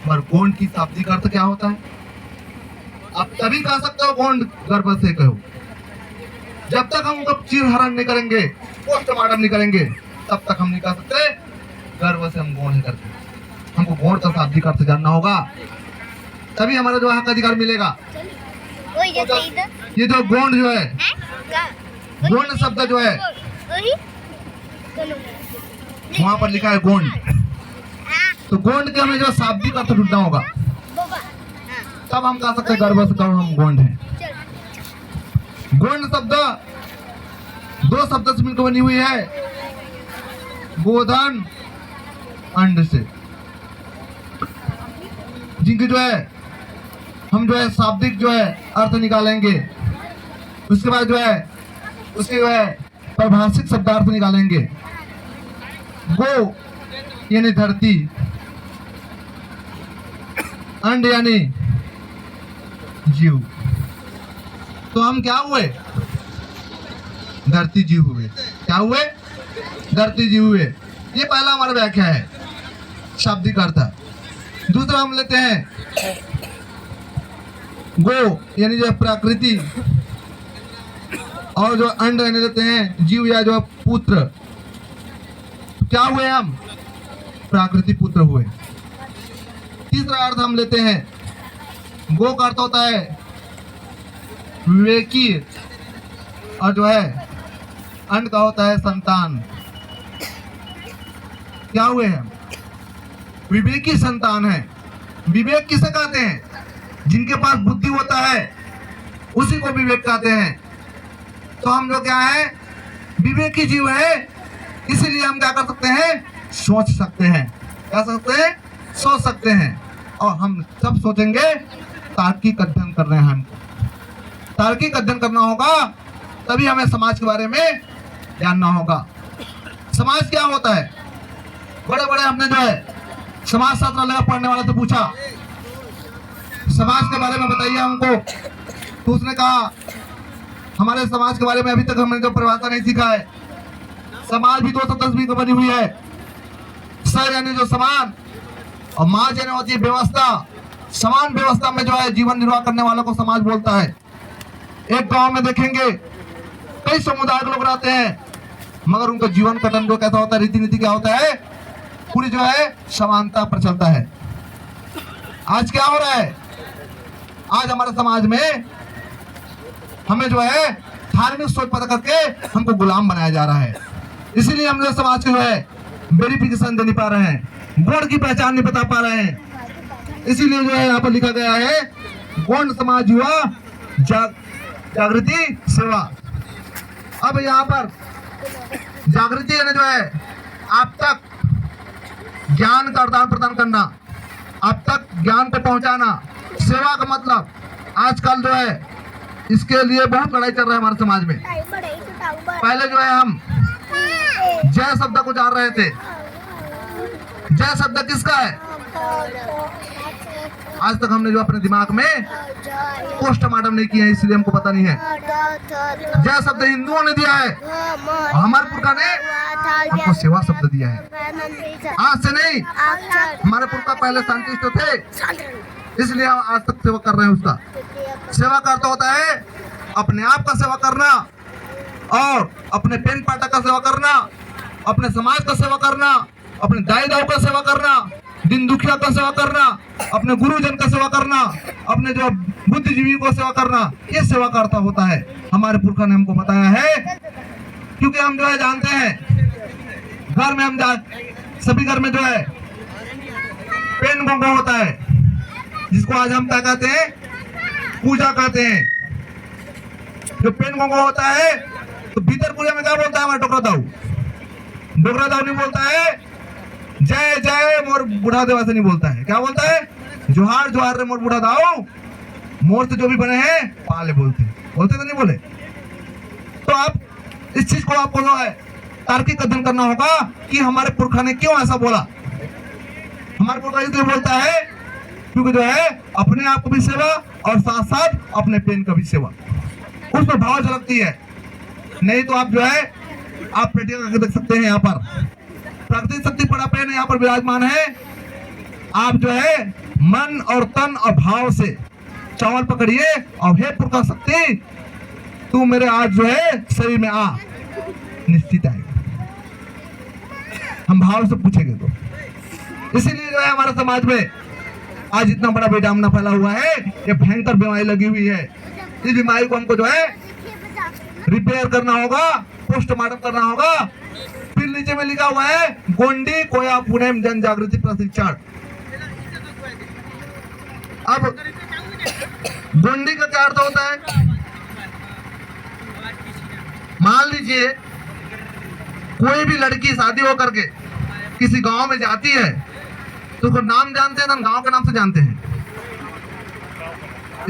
पर गोंड की शाब्दिक अर्थ क्या होता है? आप तभी कह सकते हो गोंड गर्भ से कहो। जब तक हम उनका चीरहरण नहीं करेंगे, पोस्टमार्टम नहीं करेंगे, तब तक हम नहीं कह सकते गर्भ से हम गोंड है करते। हमको गोंड का शाब्दिक अर्थ जानना होगा, तभी हमारा जो हक अधिकार मिलेगा। ये जो गोंड जो है, गोंड शब्द जो है वहां पर लिखा है गोंड, तो गोंड के हमें जो शाब्दिक अर्थ ढूंढना होगा, तब हम कह सकते हैं गर्भ से कहो हम गोंड हैं। गोंड शब्द दो शब्द से मिलकर बनी हुई है, गोधन अंड से, जिनकी जो है हम जो है शाब्दिक जो है अर्थ निकालेंगे। उसके बाद जो है उसके जो है परिभाषिक शब्दार्थ निकालेंगे। गो यानी धरती, अंड यानी जीव, तो हम क्या हुए? धरती जीव हुए। क्या हुए? धरती जीव हुए। ये पहला हमारा व्याख्या है, शाब्दिक अर्थ। दूसरा हम लेते हैं गो यानी जो प्रकृति, और जो अंड यानी लेते हैं जीव या जो पुत्र। क्या हुए हम? प्राकृतिक पुत्र हुए। तीसरा अर्थ हम लेते हैं, गो का अर्थ होता है विवेकी, और जो है अंड का होता है संतान। क्या हुए हम? विवेकी संतान है। विवेक किसे कहते हैं? जिनके पास बुद्धि होता है उसी को विवेक कहते हैं। तो हम जो क्या है, विवेकी जीव है, इसीलिए हम क्या कर सकते हैं? सोच सकते हैं। क्या सकते हैं? सोच सकते हैं। और हम सब सोचेंगे, तार्किक अध्ययन कर रहे हैं। हमको तार्किक अध्ययन करना होगा, तभी हमें समाज के बारे में जानना होगा। समाज क्या होता है? बड़े बड़े हमने जो है समाज शास्त्र लगा पढ़ने वाले से पूछा, समाज के बारे में बताइए हमको। तो उसने कहा हमारे समाज के बारे में अभी तक हमने जो परिभाषा नहीं सीखा है। समाज भी 210 की बनी हुई है। स यानी जो समान, और माँ यानी होती है व्यवस्था। समान व्यवस्था में जो है जीवन निर्वाह करने वालों को समाज बोलता है। एक गांव में देखेंगे कई समुदाय के लोग रहते हैं, मगर उनका जीवन कथन जो कैसा होता है, रीति नीति क्या होता है, पूरी जो है समानता पर चलता है। आज क्या हो रहा है? आज हमारे समाज में हमें जो है धार्मिक सोच पता करके हमको गुलाम बनाया जा रहा है। इसीलिए हम लोग समाज को जो है वेरिफिकेशन दे नहीं पा रहे हैं, गोंड की पहचान नहीं बता पा रहे हैं। इसीलिए जो है यहाँ पर लिखा गया है गोंड समाज युवा जागृति सेवा। अब यहाँ पर जागृति यानी जो है आप तक ज्ञान का आदान प्रदान करना, आप तक ज्ञान को पहुंचाना। सेवा का मतलब आजकल जो है इसके लिए बहुत लड़ाई चल रहा है हमारे समाज में। पहले जो है हम जय शब्द को जान रहे थे। जय शब्द किसका है? आज तक हमने जो अपने दिमाग में पोस्टमार्टम नहीं किया है, इसलिए हमको पता नहीं है। जय शब्द हिंदुओं ने दिया है, हमारे पुरखा ने हमको सेवा शब्द दिया है। आज से नहीं, हमारे पुरखा पहले साइंटिस्ट थे, इसलिए हम आज तक सेवा कर रहे हैं। उसका सेवा का अर्थ होता है अपने आप का सेवा करना, और अपने पेन पाटा का सेवा करना, अपने समाज का सेवा करना, अपने दाई दाऊ का सेवा करना, दिन दुखिया का सेवा करना, अपने गुरुजन का सेवा करना, अपने जो बुद्धिजीवी को सेवा करना। ये सेवा का अर्थ होता है। हमारे पुरखा ने हमको बताया है, क्योंकि हम जो है जानते हैं घर में हम सभी घर में जो है पेन गोंगो होता है, जिसको आज हम क्या कहते हैं? पूजा कहते हैं। जो पेन गोंगो होता है तो भीतर पूजा में क्या बोलता है हमारा डोकरा दाऊ? डोकरा दाऊ नहीं बोलता है जय जय मोर बूढ़ा देवा से नहीं बोलता है। क्या बोलता है? जोहार जोहार रे मोर बूढ़ा दाऊ, मोर से जो भी बने हैं पाले बोलते तो नहीं बोले। तो आप इस चीज को आपको जो है तार्किक अध्ययन करना होगा कि हमारे पुरखा ने क्यों ऐसा बोला। हमारे पुरखा इसलिए बोलता है क्योंकि जो है अपने आप को भी सेवा और साथ साथ अपने पेन का भी सेवा, उसमें भाव झलकती है। नहीं तो आप जो है आप प्रैक्टिकल करके देख सकते हैं। यहाँ पर प्राकृतिक शक्ति पड़ा पेन यहाँ पर विराजमान है। आप जो है मन और तन और भाव से चावल पकड़िए और हे पुरखा शक्ति तू मेरे आज जो है शरीर में आ, निश्चित आएगा। हम भाव से पूछेंगे तो। इसीलिए जो है हमारे समाज में आज इतना बड़ा बेडामना फैला हुआ है, ये भयंकर बीमारी लगी हुई है। इस बीमारी को हमको जो है रिपेयर करना होगा, पोस्टमार्टम करना होगा। फिर नीचे में लिखा हुआ है गोंडी कोया पुणे जन जागृति प्रशिक्षण। अब गोंडी का क्या अर्थ होता है? मान लीजिए कोई भी लड़की शादी होकर के किसी गांव में जाती है तो उसको नाम जानते हैं ना, गांव के नाम से जानते हैं,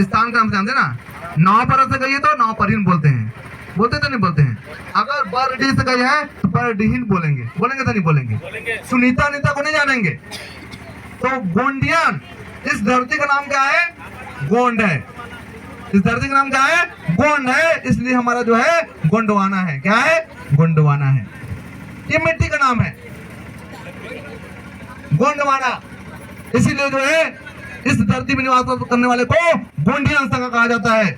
स्थान का नाम से जानते हैं ना। नाव पर से गई है तो नाव पर ही बोलते हैं, बोलते तो नहीं बोलते हैं। अगर बरडीह से गई है तो बरडीह बोलेंगे, बोलेंगे तो नहीं बोलेंगे। सुनीता नीता को नहीं जानेंगे। तो गोंडियन, इस धरती का नाम क्या है? गोंड है। इस धरती का नाम क्या है? गोंड है। इसलिए हमारा जो है गोंडवाना है। क्या है? गोंडवाना है। ये मिट्टी का नाम है गोंडवाना। इसीलिए जो है इस धरती में निवास करने वाले को गोंडियन सगा कहा जाता है।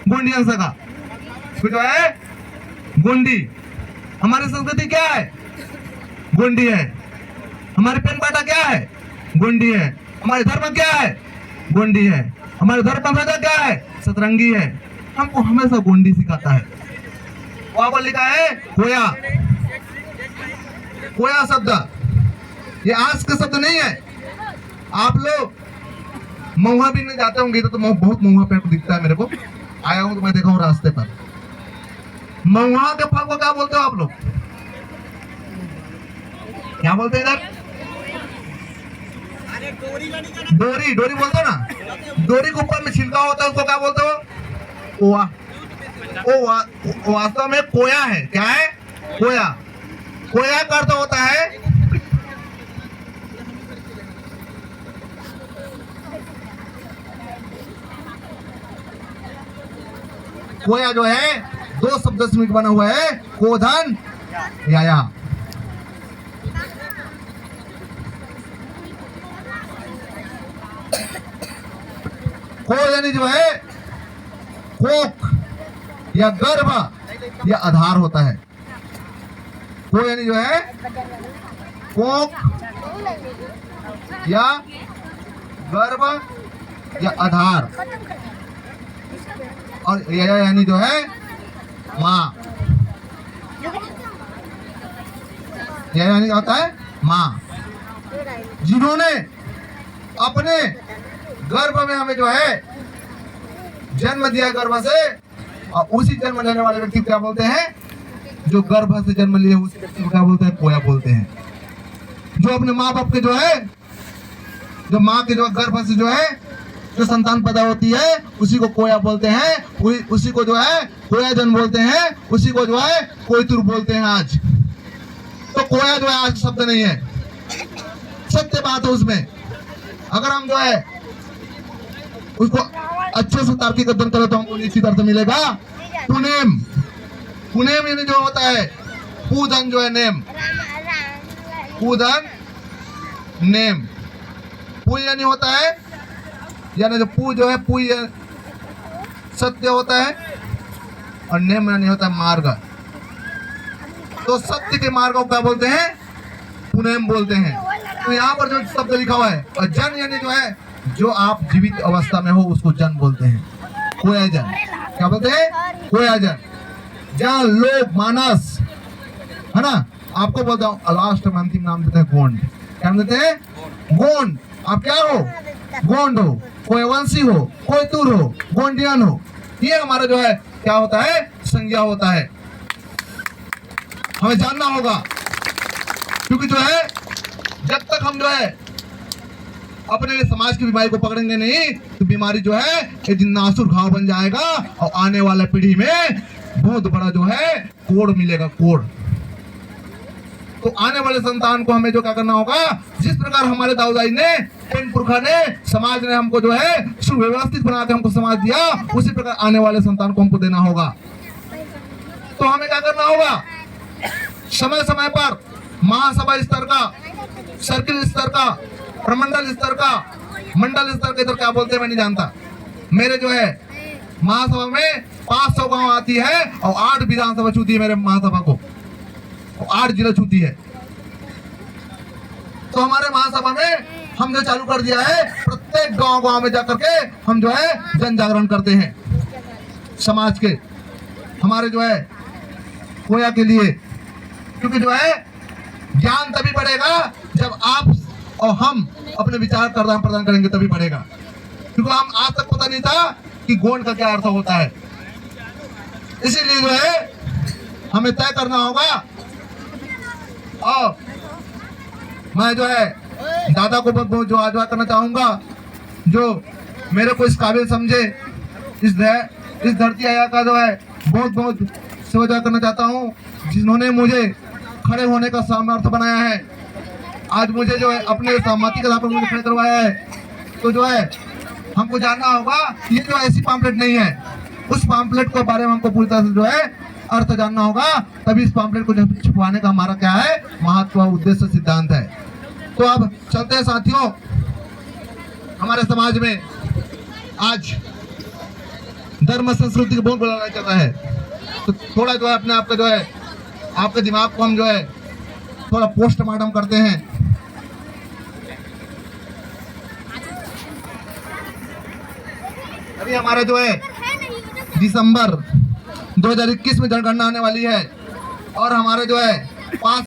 गोंडियन सगा जो है गोंडी। हमारी संस्कृति क्या है? गोंडी है। हमारी पेन पाटा क्या है? गोंडी है। हमारे धर्म क्या है? गोंडी है। हमारे धर्म का क्या है? सतरंगी है। हमको हमेशा गोंडी सिखाता है। वहां पर लिखा है कोया। कोया शब्द ये आज का शब्द नहीं है। आप लोग महुआ भी नहीं जाते होंगे तो बहुत महुआ पेड़ दिखता है मेरे को। आया हूं तो मैं देखा हूं रास्ते पर। महुआ के फल को क्या बोलते हो आप लोग? क्या बोलते हैं इधर? डोरी। डोरी बोलते हो ना। डोरी के ऊपर में छिलका होता है उसको क्या बोलते हो? कोया। ओ वास्तव में कोया है। क्या है? कोया। कोया का अर्थ होता है कोया जो है दो शब्द से मिलकर बना हुआ है, कोधन या। को यानी जो है कोक या गर्भ या आधार होता है। को यानी जो है कोक या गर्भ या आधार, और या यानी जो है माँ। या यानी क्या होता है? माँ। जिन्होंने अपने गर्भ में हमें जो है जन्म दिया गर्भ से, और उसी जन्म लेने वाले व्यक्ति को क्या बोलते हैं? जो गर्भ से जन्म लिए उसी व्यक्ति को क्या बोलते हैं? कोया बोलते हैं। जो अपने माँ बाप के जो है, जो माँ के जो गर्भ से जो है जो संतान पैदा होती है उसी को कोया बोलते हैं। उसी को जो है कोया जन्म बोलते हैं। उसी को जो है कोयतुर बोलते हैं आज। तो कोया जो है आज शब्द नहीं है, सत्य बात है उसमें। अगर हम जो है उसको अच्छे से तार्किक अध्ययन करें तो हमको निश्चित अर्थ मिलेगा। पुनेम। पुनेम यानी जो होता है पूजन जो है नेम। पूजन नेम। पू यानी होता है, यानी जो पू जो है पू सत्य होता है, और नेम यानी होता है मार्ग। तो सत्य के मार्ग को क्या बोलते हैं? पुनेम बोलते हैं। तो यहाँ पर जो शब्द लिखा हुआ है, और जन यानी जो है जो आप जीवित अवस्था में हो उसको जन बोलते हैं। कोया जन। क्या बोलते हैं? कोया जन। जहाँ लोग मानस है ना, आपको बोलता हूँ लास्ट में अंतिम नाम देते हैं गोंड। क्या देते हैं? गोंड। आप क्या हो? गोंड हो, कोई वंशी हो, कोई तुर हो, गोंडियन हो। ये हमारा जो है क्या होता है? संज्ञा होता है। हमें जानना होगा, क्योंकि जो है जब तक हम जो है अपने समाज की बीमारी को पकड़ेंगे नहीं तो बीमारी जो है एक दिन नासुर घाव बन जाएगा, और आने वाले पीढ़ी में बहुत बड़ा जो है कोड़ मिलेगा, कोड़। तो आने वाले संतान को हमें जो क्या करना होगा, जिस प्रकार हमारे दाऊदाई ने, पेन पुरखा ने, समाज ने हमको जो है सुव्यवस्थित बना के हमको समाज दिया, उसी प्रकार आने वाले संतान को हमको देना होगा। तो हमें क्या करना होगा? समय समय पर महासभा स्तर का, सर्किल स्तर का, प्रमंडल स्तर का, मंडल स्तर के इधर क्या बोलते हैं मैं नहीं जानता। मेरे जो है महासभा में 500 गांव आती है और 8 विधानसभा छूती है मेरे महासभा को, 8 जिला छूती है। तो हमारे महासभा में हम जो चालू कर दिया है, प्रत्येक गांव में जाकर के हम जो है जन जागरण करते हैं समाज के, हमारे जो है कोया के लिए। क्योंकि जो है ज्ञान तभी बढ़ेगा जब आप और हम अपने विचार प्रदान करेंगे, तभी बढ़ेगा। क्योंकि हम आज तक पता नहीं था कि गोंड का क्या अर्थ होता है। इसीलिए जो है हमें तय करना होगा। और मैं जो है दादा को बहुत जो आज्ञा करना चाहूंगा, जो मेरे को इस काबिल समझे, इस धरती आया का जो है बहुत सेवा करना चाहता हूँ, जिन्होंने मुझे खड़े होने का सामर्थ्य बनाया है। आज मुझे जो है अपने सहमति के आधार पर मुझे खड़े करवाया है। तो जो है हमको जानना होगा, ये जो ऐसी पम्पलेट नहीं है, उस पम्पलेट के बारे में हमको पूरी तरह से जो है अर्थ जानना होगा, तभी इस पम्पलेट को छुपाने का हमारा क्या है महत्व, उद्देश्य, सिद्धांत है। तो अब चलते हैं साथियों, हमारे समाज में आज धर्म संस्कृति को बहुत बढ़ाना चाहता है। तो थोड़ा जो है अपने आप का जो है आपके दिमाग को हम जो है थोड़ा पोस्टमार्टम करते हैं। अभी हमारा जो है दिसंबर 2021 में जनगणना आने वाली है और हमारे जो है 5